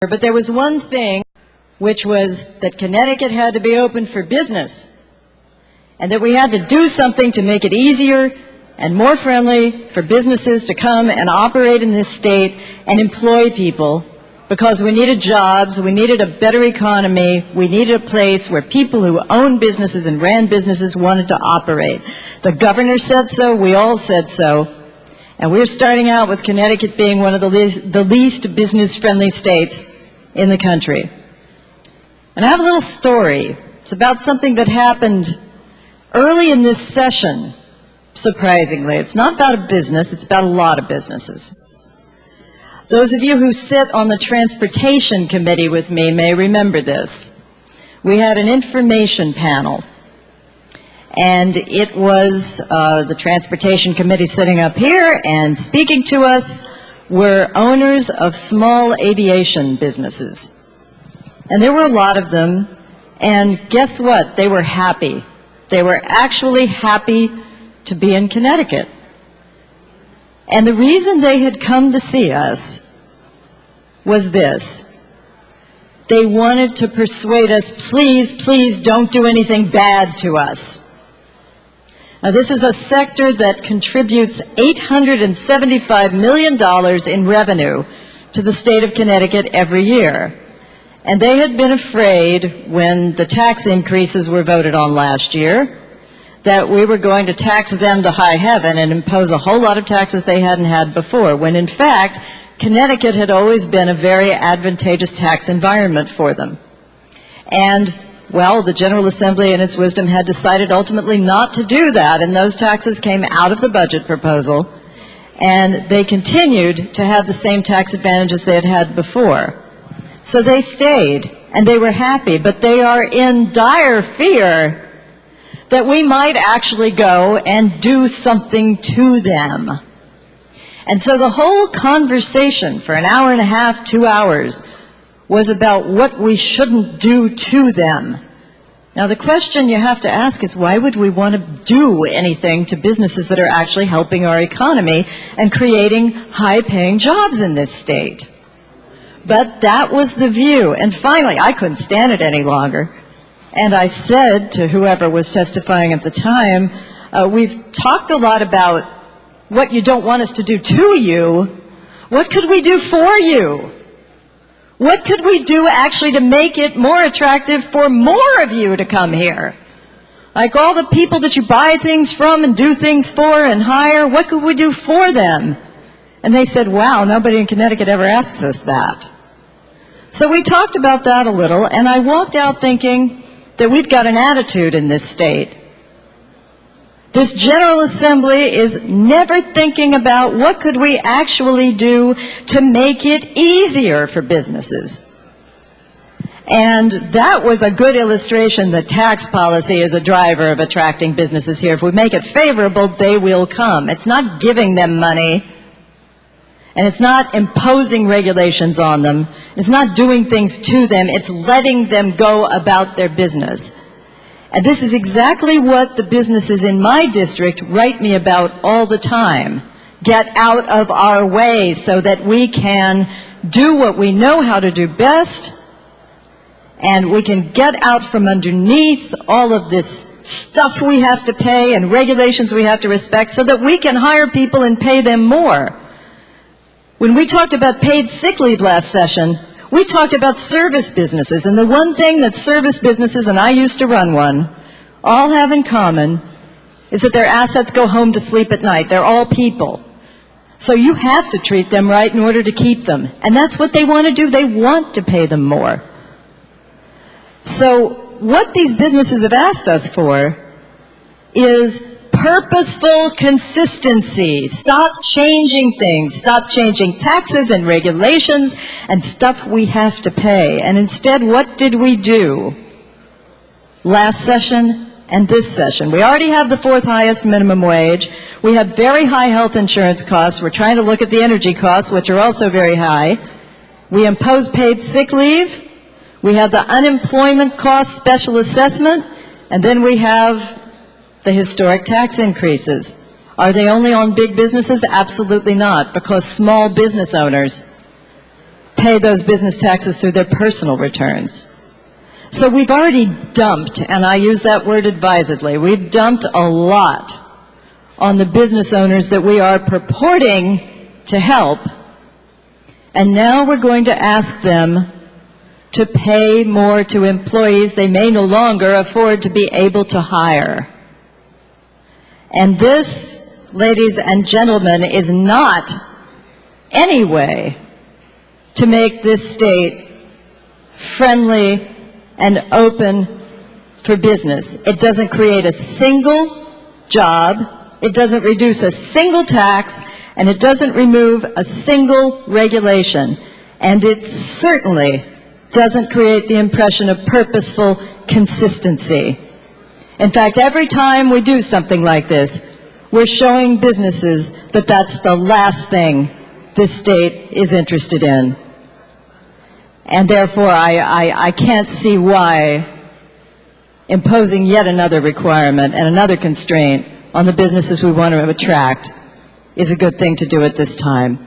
But there was one thing, which was that Connecticut had to be open for business, and that we had to do something to make it easier and more friendly for businesses to come and operate in this state and employ people, because we needed jobs, we needed a better economy, we needed a place where people who owned businesses and ran businesses wanted to operate. The governor said so, we all said so, and we're starting out with Connecticut being one of the least business-friendly states in the country. And I have a little story. It's about something that happened early in this session, surprisingly. It's not about a business, it's about a lot of businesses. Those of you who sit on the Transportation Committee with me may remember this. We had an information panel, and it was the Transportation Committee sitting up here, and speaking to us were owners of small aviation businesses. And there were a lot of them, and guess what? They were happy. They were actually happy to be in Connecticut. And the reason they had come to see us was this. They wanted to persuade us, please, please don't do anything bad to us. Now, this is a sector that contributes $875 million in revenue to the state of Connecticut every year. And they had been afraid when the tax increases were voted on last year that we were going to tax them to high heaven and impose a whole lot of taxes they hadn't had before, when in fact, Connecticut had always been a very advantageous tax environment for them. And, well, the General Assembly in its wisdom had decided ultimately not to do that, and those taxes came out of the budget proposal, and they continued to have the same tax advantages they had had before. So they stayed, and they were happy, but they are in dire fear that we might actually go and do something to them. And so the whole conversation for an hour and a half, 2 hours, was about what we shouldn't do to them. Now the question you have to ask is, why would we want to do anything to businesses that are actually helping our economy and creating high-paying jobs in this state? But that was the view. And finally, I couldn't stand it any longer. And I said to whoever was testifying at the time, we've talked a lot about what you don't want us to do to you. What could we do for you? What could we do actually to make it more attractive for more of you to come here? Like all the people that you buy things from and do things for and hire, what could we do for them? And they said, wow, nobody in Connecticut ever asks us that. So we talked about that a little, and I walked out thinking that we've got an attitude in this state. This General Assembly is never thinking about what could we actually do to make it easier for businesses. And that was a good illustration that tax policy is a driver of attracting businesses here. If we make it favorable, they will come. It's not giving them money, and it's not imposing regulations on them. It's not doing things to them. It's letting them go about their business. And this is exactly what the businesses in my district write me about all the time. Get out of our way so that we can do what we know how to do best, and we can get out from underneath all of this stuff we have to pay and regulations we have to respect so that we can hire people and pay them more. When we talked about paid sick leave last session, we talked about service businesses, and the one thing that service businesses, and I used to run one, all have in common is that their assets go home to sleep at night. They're all people. So you have to treat them right in order to keep them. And that's what they want to do. They want to pay them more. So what these businesses have asked us for is purposeful consistency. Stop changing things. Stop changing taxes and regulations and stuff we have to pay. And instead, what did we do last session and this session? We already have the 4th highest minimum wage. We have very high health insurance costs. We're trying to look at the energy costs, which are also very high. We impose paid sick leave. We have the unemployment cost special assessment. And then we have the historic tax increases. Are they only on big businesses? Absolutely not, because small business owners pay those business taxes through their personal returns. So we've already dumped, and I use that word advisedly, we've dumped a lot on the business owners that we are purporting to help, and now we're going to ask them to pay more to employees they may no longer afford to be able to hire. And this, ladies and gentlemen, is not any way to make this state friendly and open for business. It doesn't create a single job, it doesn't reduce a single tax, and it doesn't remove a single regulation. And it certainly doesn't create the impression of purposeful consistency. In fact, every time we do something like this, we're showing businesses that that's the last thing this state is interested in. And therefore, I can't see why imposing yet another requirement and another constraint on the businesses we want to attract is a good thing to do at this time.